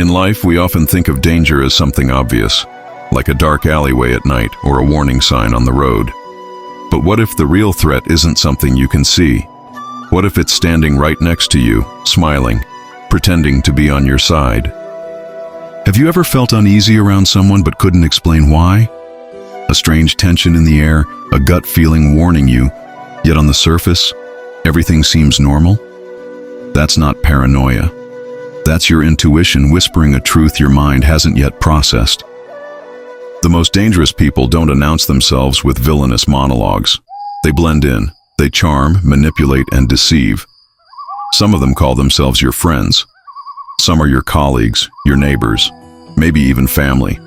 In life, we often think of danger as something obvious, like a dark alleyway at night or a warning sign on the road. But what if the real threat isn't something you can see? What if it's standing right next to you, smiling, pretending to be on your side? Have you ever felt uneasy around someone but couldn't explain why? A strange tension in the air, a gut feeling warning you, yet on the surface, everything seems normal? That's not paranoia. That's your intuition whispering a truth your mind hasn't yet processed. The most dangerous people don't announce themselves with villainous monologues. They blend in, they charm, manipulate, and deceive. Some of them call themselves your friends. Some are your colleagues, your neighbors, maybe even family.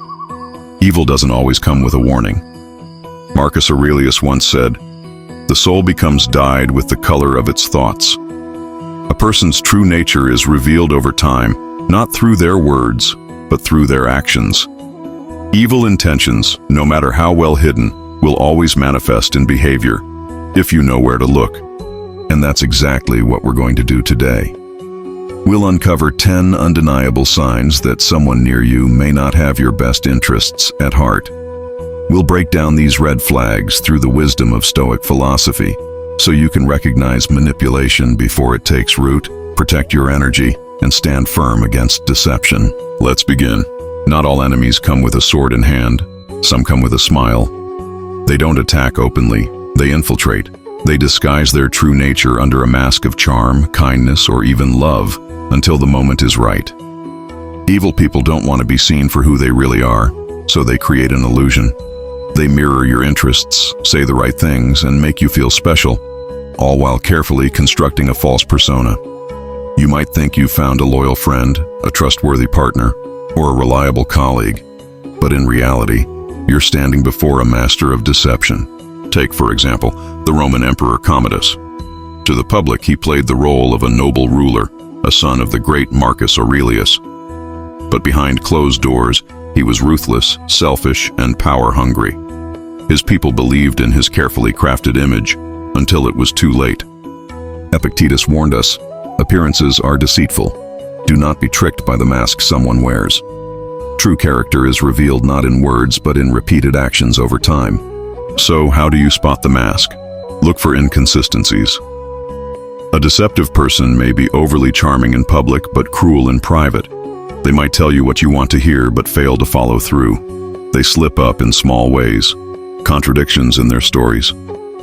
Evil doesn't always come with a warning. Marcus Aurelius once said, "The soul becomes dyed with the color of its thoughts." A person's true nature is revealed over time, not through their words, but through their actions. Evil intentions, no matter how well hidden, will always manifest in behavior, if you know where to look. And that's exactly what we're going to do today. We'll uncover 10 undeniable signs that someone near you may not have your best interests at heart. We'll break down these red flags through the wisdom of Stoic philosophy, so you can recognize manipulation before it takes root, protect your energy, and stand firm against deception. Let's begin. Not all enemies come with a sword in hand. Some come with a smile. They don't attack openly. They infiltrate. They disguise their true nature under a mask of charm, kindness, or even love, until the moment is right. Evil people don't want to be seen for who they really are, so they create an illusion. They mirror your interests, say the right things, and make you feel special, all while carefully constructing a false persona. You might think you've found a loyal friend, a trustworthy partner, or a reliable colleague, but in reality, you're standing before a master of deception. Take, for example, the Roman Emperor Commodus. To the public, he played the role of a noble ruler, a son of the great Marcus Aurelius. But behind closed doors, he was ruthless, selfish, and power-hungry. His people believed in his carefully crafted image until it was too late. Epictetus warned us, "Appearances are deceitful. Do not be tricked by the mask someone wears." True character is revealed not in words but in repeated actions over time. So, how do you spot the mask? Look for inconsistencies. A deceptive person may be overly charming in public but cruel in private. They might tell you what you want to hear but fail to follow through. They slip up in small ways, contradictions in their stories,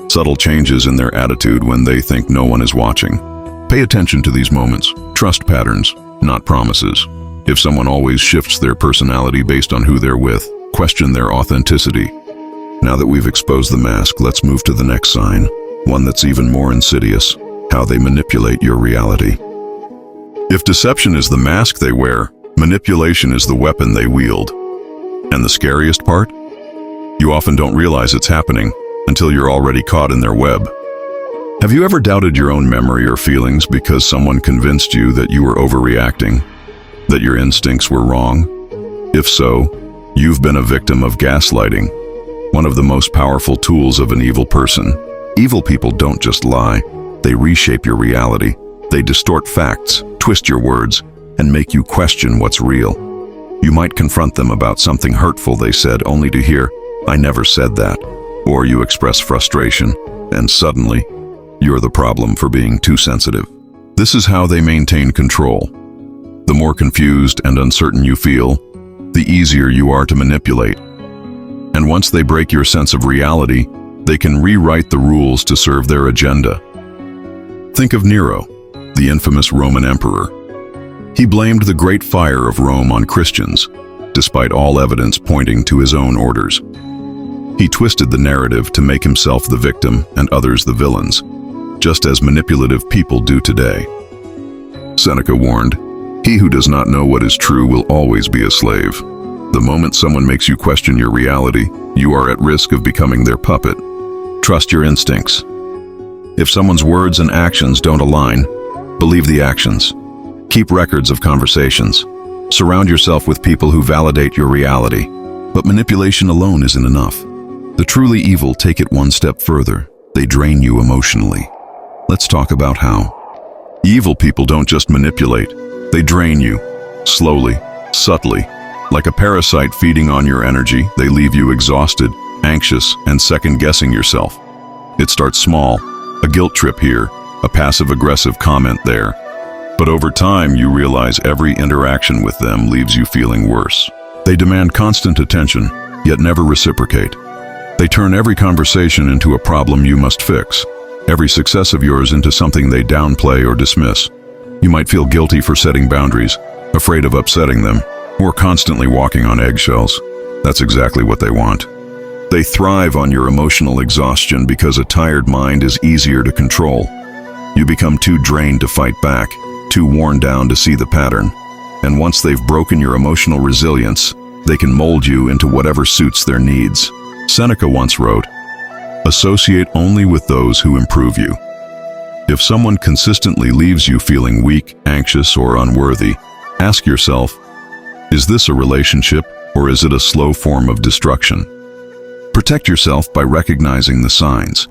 subtle changes in their attitude when they think no one is watching. Pay attention to these moments. Trust patterns, not promises. If someone always shifts their personality based on who they're with, question their authenticity. Now that we've exposed the mask, let's move to the next sign, one that's even more insidious: how they manipulate your reality. If deception is the mask they wear, manipulation is the weapon they wield. And the scariest part? You often don't realize it's happening until you're already caught in their web. Have you ever doubted your own memory or feelings because someone convinced you that you were overreacting, that your instincts were wrong? If so, you've been a victim of gaslighting, one of the most powerful tools of an evil person. Evil people don't just lie, they reshape your reality. They distort facts, twist your words, and make you question what's real. You might confront them about something hurtful they said only to hear, "I never said that." Or you express frustration, and suddenly, you're the problem for being too sensitive. This is how they maintain control. The more confused and uncertain you feel, the easier you are to manipulate. And once they break your sense of reality, they can rewrite the rules to serve their agenda. Think of Nero, the infamous Roman emperor. He blamed the Great Fire of Rome on Christians, despite all evidence pointing to his own orders. He twisted the narrative to make himself the victim and others the villains, just as manipulative people do today. Seneca warned, "He who does not know what is true will always be a slave." The moment someone makes you question your reality, you are at risk of becoming their puppet. Trust your instincts. If someone's words and actions don't align, believe the actions. Keep records of conversations. Surround yourself with people who validate your reality. But manipulation alone isn't enough. The truly evil take it one step further. They drain you emotionally. Let's talk about how. Evil people don't just manipulate, they drain you, slowly, subtly. Like a parasite feeding on your energy, they leave you exhausted, anxious, and second-guessing yourself. It starts small, a guilt trip here, a passive-aggressive comment there. But over time, you realize every interaction with them leaves you feeling worse. They demand constant attention, yet never reciprocate. They turn every conversation into a problem you must fix, every success of yours into something they downplay or dismiss. You might feel guilty for setting boundaries, afraid of upsetting them, or constantly walking on eggshells. That's exactly what they want. They thrive on your emotional exhaustion because a tired mind is easier to control. You become too drained to fight back, too worn down to see the pattern. And once they've broken your emotional resilience, they can mold you into whatever suits their needs. Seneca once wrote, "Associate only with those who improve you." If someone consistently leaves you feeling weak, anxious, or unworthy, ask yourself, is this a relationship or is it a slow form of destruction? Protect yourself by recognizing the signs.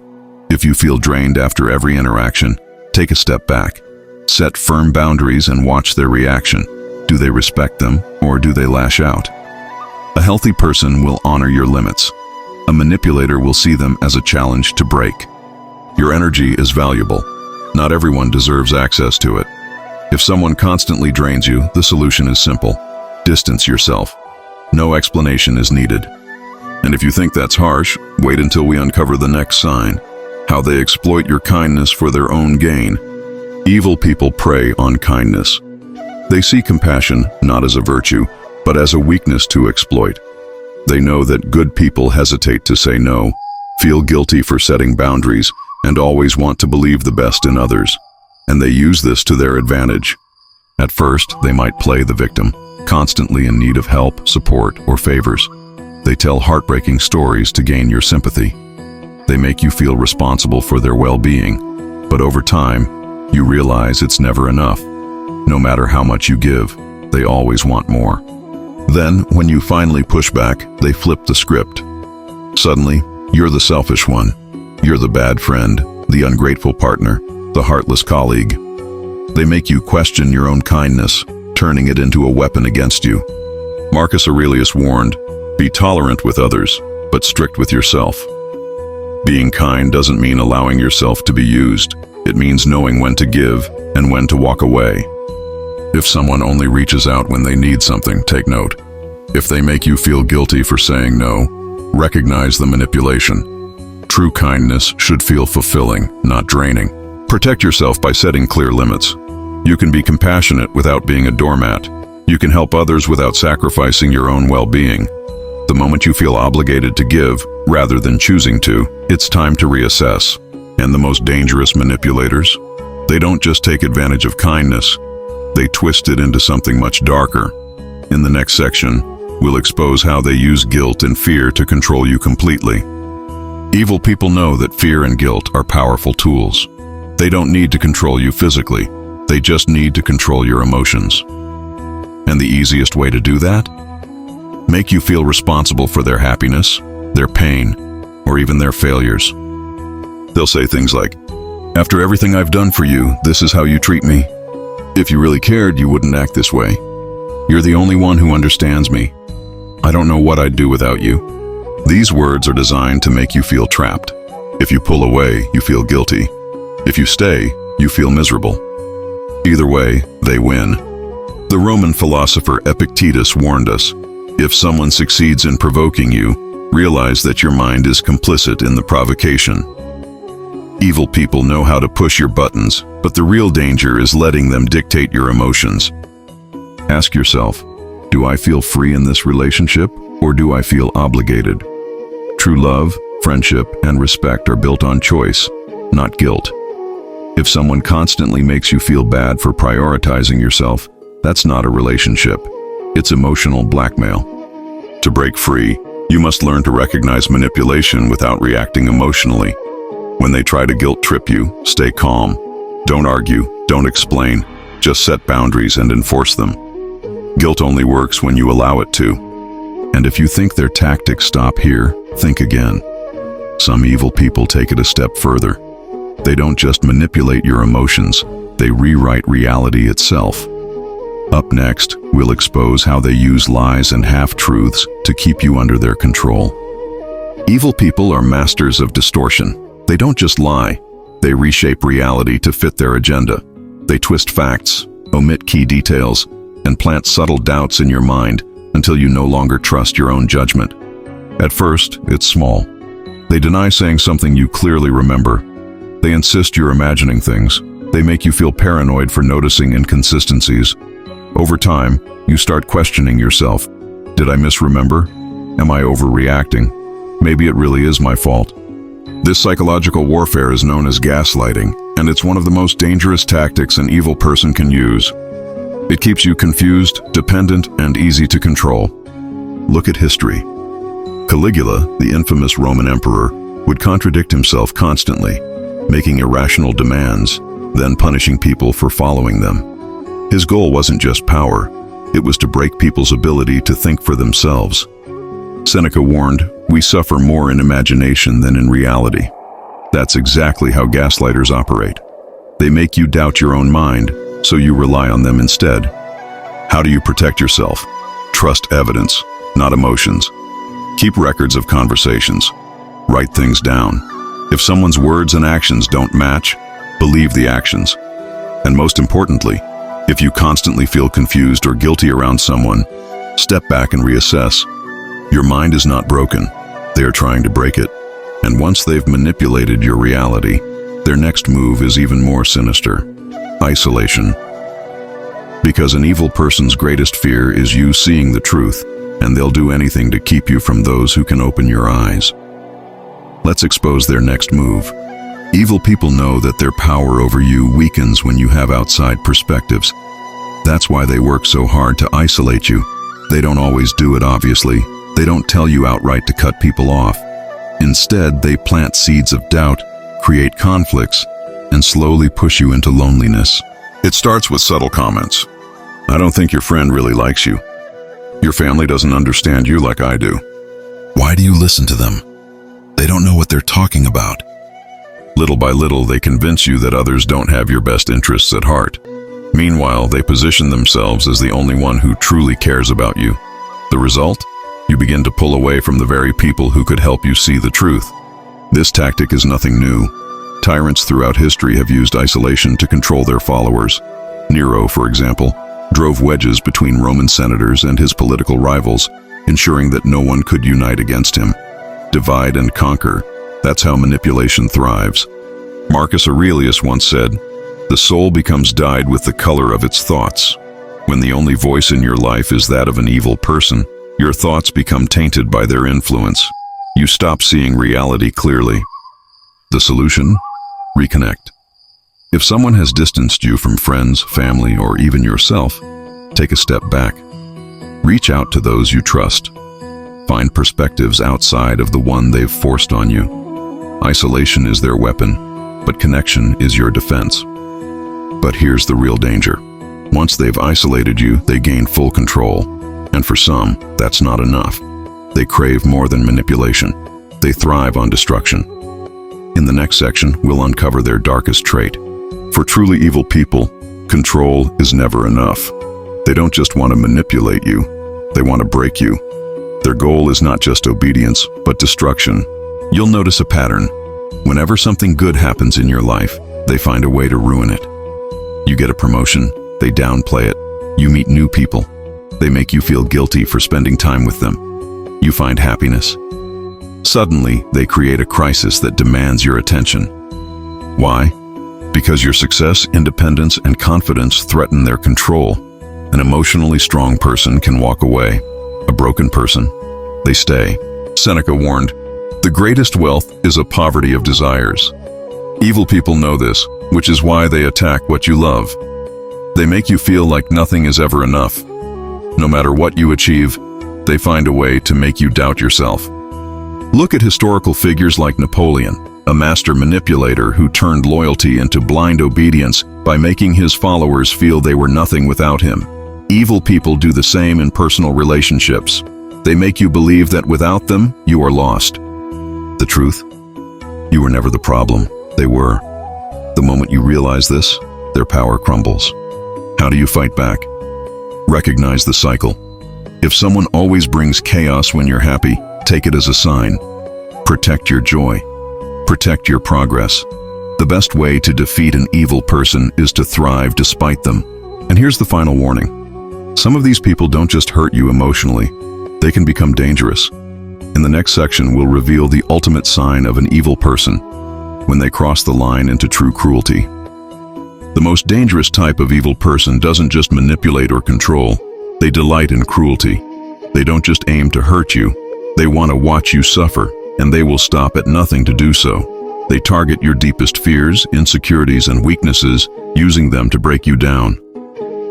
If you feel drained after every interaction, take a step back. Set firm boundaries and watch their reaction. Do they respect them or do they lash out? A healthy person will honor your limits. A manipulator will see them as a challenge to break. Your energy is valuable. Not everyone deserves access to it. If someone constantly drains you, the solution is simple. Distance yourself. No explanation is needed. And if you think that's harsh, wait until we uncover the next sign, how they exploit your kindness for their own gain. Evil people prey on kindness. They see compassion not as a virtue, but as a weakness to exploit. They know that good people hesitate to say no, feel guilty for setting boundaries, and always want to believe the best in others. And they use this to their advantage. At first, they might play the victim, constantly in need of help, support, or favors. They tell heartbreaking stories to gain your sympathy. They make you feel responsible for their well-being, but over time, you realize it's never enough. No matter how much you give, they always want more. Then, when you finally push back, they flip the script. Suddenly, you're the selfish one. You're the bad friend, the ungrateful partner, the heartless colleague. They make you question your own kindness, turning it into a weapon against you. Marcus Aurelius warned, "Be tolerant with others, but strict with yourself." Being kind doesn't mean allowing yourself to be used. It means knowing when to give and when to walk away. If someone only reaches out when they need something, take note. If they make you feel guilty for saying no, recognize the manipulation. True kindness should feel fulfilling, not draining. Protect yourself by setting clear limits. You can be compassionate without being a doormat. You can help others without sacrificing your own well-being. The moment you feel obligated to give, rather than choosing to, it's time to reassess. And the most dangerous manipulators? They don't just take advantage of kindness, they twist it into something much darker. In the next section, we'll expose how they use guilt and fear to control you completely. Evil people know that fear and guilt are powerful tools. They don't need to control you physically, they just need to control your emotions. And the easiest way to do that? Make you feel responsible for their happiness, their pain, or even their failures. They'll say things like, "After everything I've done for you, this is how you treat me. If you really cared, you wouldn't act this way. You're the only one who understands me. I don't know what I'd do without you." These words are designed to make you feel trapped. If you pull away, you feel guilty. If you stay, you feel miserable. Either way, they win. The Roman philosopher Epictetus warned us, if someone succeeds in provoking you, realize that your mind is complicit in the provocation. Evil people know how to push your buttons, but the real danger is letting them dictate your emotions. Ask yourself, do I feel free in this relationship, or do I feel obligated? True love, friendship, and respect are built on choice, not guilt. If someone constantly makes you feel bad for prioritizing yourself, that's not a relationship. It's emotional blackmail. To break free, you must learn to recognize manipulation without reacting emotionally. When they try to guilt trip you, stay calm. Don't argue, don't explain. Just set boundaries and enforce them. Guilt only works when you allow it to. And if you think their tactics stop here, think again. Some evil people take it a step further. They don't just manipulate your emotions, they rewrite reality itself. Up next, We'll expose how they use lies and half-truths to keep you under their control. Evil people are masters of distortion. They don't just lie. They reshape reality to fit their agenda. They twist facts, omit key details, and plant subtle doubts in your mind until you no longer trust your own judgment. At first, it's small. They deny saying something you clearly remember. They insist you're imagining things. They make you feel paranoid for noticing inconsistencies. Over time, you start questioning yourself. Did I misremember? Am I overreacting? Maybe it really is my fault. This psychological warfare is known as gaslighting, and it's one of the most dangerous tactics an evil person can use. It keeps you confused, dependent, and easy to control. Look at history. Caligula, the infamous Roman emperor, would contradict himself constantly, making irrational demands, then punishing people for following them. His goal wasn't just power, it was to break people's ability to think for themselves. Seneca warned, "We suffer more in imagination than in reality." That's exactly how gaslighters operate. They make you doubt your own mind, so you rely on them instead. How do you protect yourself? Trust evidence, not emotions. Keep records of conversations. Write things down. If someone's words and actions don't match, believe the actions. And most importantly, if you constantly feel confused or guilty around someone, step back and reassess. Your mind is not broken. They are trying to break it. And once they've manipulated your reality, their next move is even more sinister. Isolation. Because an evil person's greatest fear is you seeing the truth, and they'll do anything to keep you from those who can open your eyes. Let's expose their next move. Evil people know that their power over you weakens when you have outside perspectives. That's why they work so hard to isolate you. They don't always do it, obviously. They don't tell you outright to cut people off. Instead, they plant seeds of doubt, create conflicts, and slowly push you into loneliness. It starts with subtle comments. "I don't think your friend really likes you. Your family doesn't understand you like I do. Why do you listen to them? They don't know what they're talking about." Little by little, they convince you that others don't have your best interests at heart. Meanwhile, they position themselves as the only one who truly cares about you. The result? You begin to pull away from the very people who could help you see the truth. This tactic is nothing new. Tyrants throughout history have used isolation to control their followers. Nero, for example, drove wedges between Roman senators and his political rivals, ensuring that no one could unite against him. Divide and conquer. That's how manipulation thrives. Marcus Aurelius once said, "The soul becomes dyed with the color of its thoughts." When the only voice in your life is that of an evil person, your thoughts become tainted by their influence. You stop seeing reality clearly. The solution? Reconnect. If someone has distanced you from friends, family, or even yourself, take a step back. Reach out to those you trust. Find perspectives outside of the one they've forced on you. Isolation is their weapon, but connection is your defense. But here's the real danger. Once they've isolated you, they gain full control. And for some, that's not enough. They crave more than manipulation. They thrive on destruction. In the next section, we'll uncover their darkest trait. For truly evil people, control is never enough. They don't just want to manipulate you, they want to break you. Their goal is not just obedience, but destruction. You'll notice a pattern. Whenever something good happens in your life, they find a way to ruin it. You get a promotion, they downplay it. You meet new people, they make you feel guilty for spending time with them. You find happiness. Suddenly, they create a crisis that demands your attention. Why? Because your success, independence, and confidence threaten their control. An emotionally strong person can walk away. A broken person, they stay. Seneca warned, "The greatest wealth is a poverty of desires." Evil people know this, which is why they attack what you love. They make you feel like nothing is ever enough. No matter what you achieve, they find a way to make you doubt yourself. Look at historical figures like Napoleon, a master manipulator who turned loyalty into blind obedience by making his followers feel they were nothing without him. Evil people do the same in personal relationships. They make you believe that without them, you are lost. The truth? You were never the problem. They were. The moment you realize this, their power crumbles. How do you fight back? Recognize the cycle. If someone always brings chaos when you're happy, take it as a sign. Protect your joy. Protect your progress. The best way to defeat an evil person is to thrive despite them. And here's the final warning. Some of these people don't just hurt you emotionally, they can become dangerous. In the next section, we'll reveal the ultimate sign of an evil person, when they cross the line into true cruelty. The most dangerous type of evil person doesn't just manipulate or control, they delight in cruelty. They don't just aim to hurt you, they want to watch you suffer, and they will stop at nothing to do so. They target your deepest fears, insecurities, and weaknesses, using them to break you down.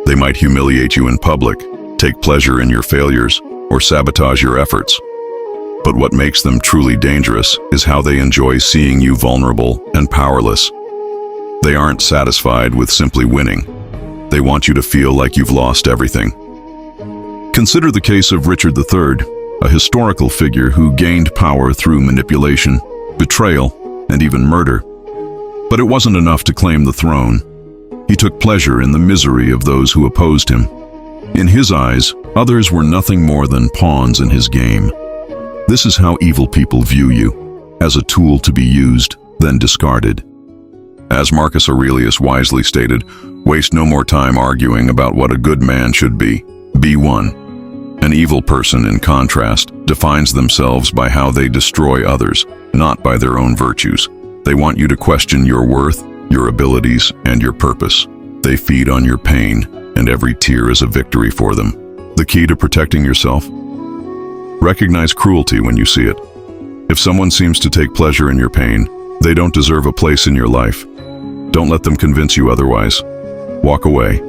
They might humiliate you in public, take pleasure in your failures, or sabotage your efforts. But what makes them truly dangerous is how they enjoy seeing you vulnerable and powerless. They aren't satisfied with simply winning. They want you to feel like you've lost everything. Consider the case of Richard III, a historical figure who gained power through manipulation, betrayal, and even murder. But it wasn't enough to claim the throne. He took pleasure in the misery of those who opposed him. In his eyes, others were nothing more than pawns in his game. This is how evil people view you, as a tool to be used, then discarded. As Marcus Aurelius wisely stated, waste no more time arguing about what a good man should be. Be one. An evil person, in contrast, defines themselves by how they destroy others, not by their own virtues. They want you to question your worth, your abilities, and your purpose. They feed on your pain, and every tear is a victory for them. The key to protecting yourself? Recognize cruelty when you see it. If someone seems to take pleasure in your pain, they don't deserve a place in your life. Don't let them convince you otherwise. Walk away.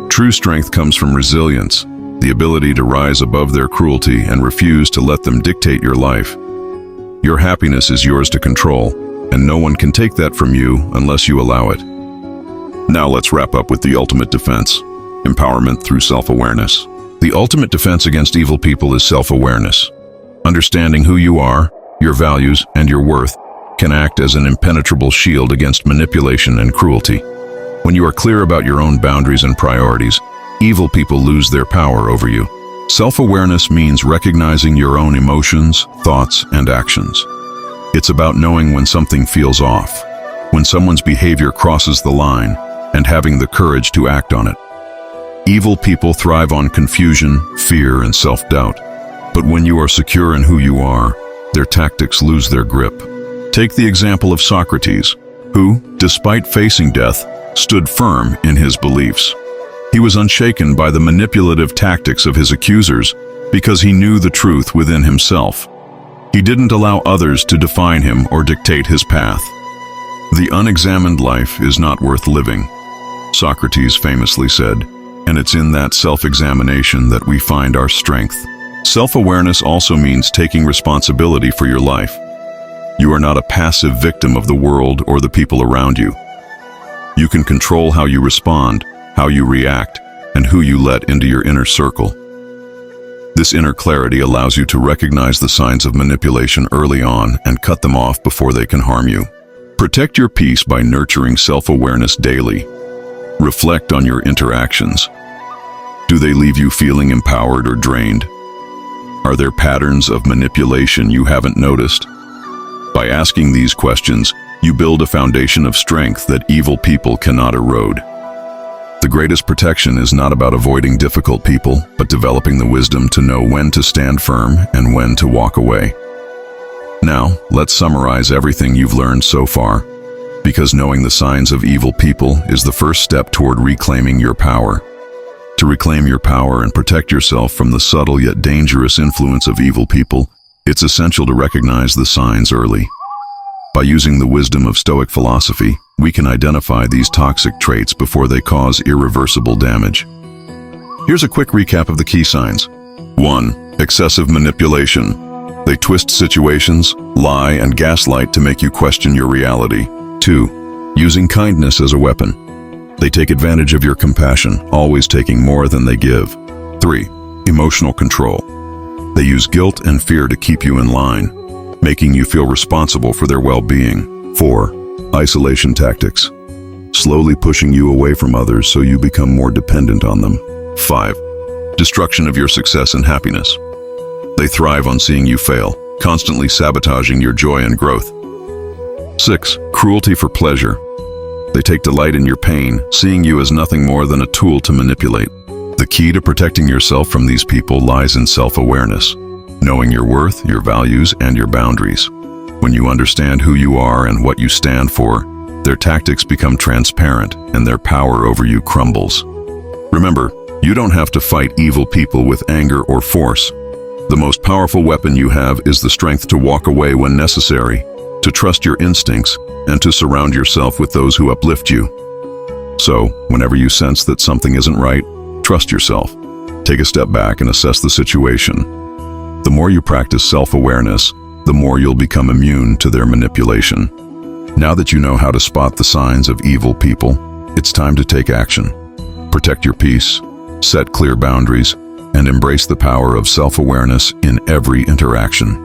True strength comes from resilience, the ability to rise above their cruelty and refuse to let them dictate your life. Your happiness is yours to control, and no one can take that from you unless you allow it. Now let's wrap up with the ultimate defense: empowerment through self-awareness. The ultimate defense against evil people is self-awareness. Understanding who you are, your values, and your worth can act as an impenetrable shield against manipulation and cruelty. When you are clear about your own boundaries and priorities, evil people lose their power over you. Self-awareness means recognizing your own emotions, thoughts, and actions. It's about knowing when something feels off, when someone's behavior crosses the line, and having the courage to act on it. Evil people thrive on confusion, fear, and self-doubt. But when you are secure in who you are, their tactics lose their grip. Take the example of Socrates, who, despite facing death, stood firm in his beliefs. He was unshaken by the manipulative tactics of his accusers because he knew the truth within himself. He didn't allow others to define him or dictate his path. The unexamined life is not worth living, Socrates famously said, and it's in that self-examination that we find our strength. Self-awareness also means taking responsibility for your life. You are not a passive victim of the world or the people around you. You can control how you respond, how you react, and who you let into your inner circle. This inner clarity allows you to recognize the signs of manipulation early on and cut them off before they can harm you. Protect your peace by nurturing self-awareness daily. Reflect on your interactions. Do they leave you feeling empowered or drained? Are there patterns of manipulation you haven't noticed? By asking these questions, you build a foundation of strength that evil people cannot erode. The greatest protection is not about avoiding difficult people, but developing the wisdom to know when to stand firm and when to walk away. Now, let's summarize everything you've learned so far, because knowing the signs of evil people is the first step toward reclaiming your power. To reclaim your power and protect yourself from the subtle yet dangerous influence of evil people, it's essential to recognize the signs early. By using the wisdom of Stoic philosophy, we can identify these toxic traits before they cause irreversible damage. Here's a quick recap of the key signs. 1. Excessive manipulation. They twist situations, lie, and gaslight to make you question your reality. 2. Using kindness as a weapon. They take advantage of your compassion, always taking more than they give. 3. Emotional control. They use guilt and fear to keep you in line, making you feel responsible for their well-being. 4. Isolation tactics. Slowly pushing you away from others so you become more dependent on them. 5. Destruction of your success and happiness. They thrive on seeing you fail, constantly sabotaging your joy and growth. 6. Cruelty for pleasure. They take delight in your pain, seeing you as nothing more than a tool to manipulate. The key to protecting yourself from these people lies in self-awareness, knowing your worth, your values, and your boundaries. When you understand who you are and what you stand for, their tactics become transparent and their power over you crumbles. Remember, you don't have to fight evil people with anger or force. The most powerful weapon you have is the strength to walk away when necessary, to trust your instincts, and to surround yourself with those who uplift you. So, whenever you sense that something isn't right, trust yourself. Take a step back and assess the situation. The more you practice self-awareness, the more you'll become immune to their manipulation. Now that you know how to spot the signs of evil people, it's time to take action. Protect your peace, set clear boundaries, and embrace the power of self-awareness in every interaction.